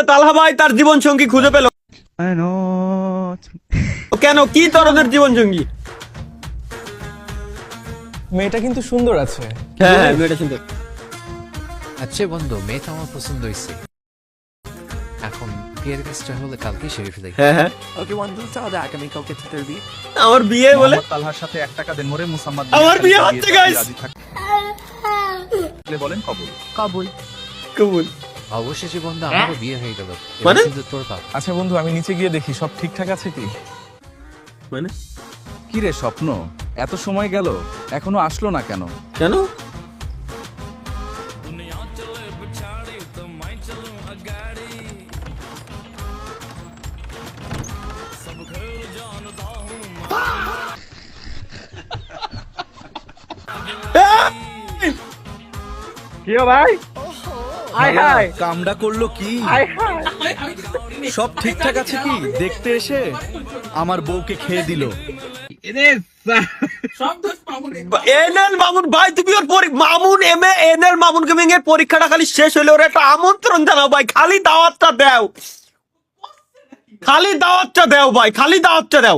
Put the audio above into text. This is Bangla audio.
তালহা ভাই তার জীবন সঙ্গী খুঁজে পেল কেন? কি ধরনের জীবন সঙ্গী? মেয়েটা কিন্তু সুন্দর আছে। হ্যাঁ মেয়েটা সুন্দর। আচ্ছা বন্ধু, মেয়ে তো আমার পছন্দ হয়েছে। এখন বিয়ের কাজটা হলে কালকে সেরে ফেলাই। হ্যাঁ ওকে বন্ধু তাহলে আগামী কালকে তোদের বিয়ে। আমার বিয়ে বলে তালহার সাথে 1 টাকা দেন মোরে মুসাম্মাদ আমার বিয়ে হচ্ছে গাইস। বলেন কবুল। কবুল। কবুল। অবশেষে বন্ধু আমারও বিয়ে হয়ে গেল। মানে? কিন্তু তোর বাপ আচ্ছা বন্ধু, আমি নিচে গিয়ে দেখি সব ঠিকঠাক আছে কি। মানে কি রে স্বপ্ন, এত সময় গেল এখনো আসলো না কেন? কেন? কামডা করলো কি? সব ঠিকঠাক আছে কি? দেখতে এসে আমার বউকে খেয়ে দিল। এনএল মামুন ভাই, তুমি ওর Mamun MA NL Mamun gaming এর পরীক্ষাটা খালি শেষ হইলে ওর একটা আমন্ত্রণ জানাও ভাই, খালি দাওয়াতটা দাও, খালি দাওয়াতটা দাও ভাই, খালি দাওয়াতটা দাও।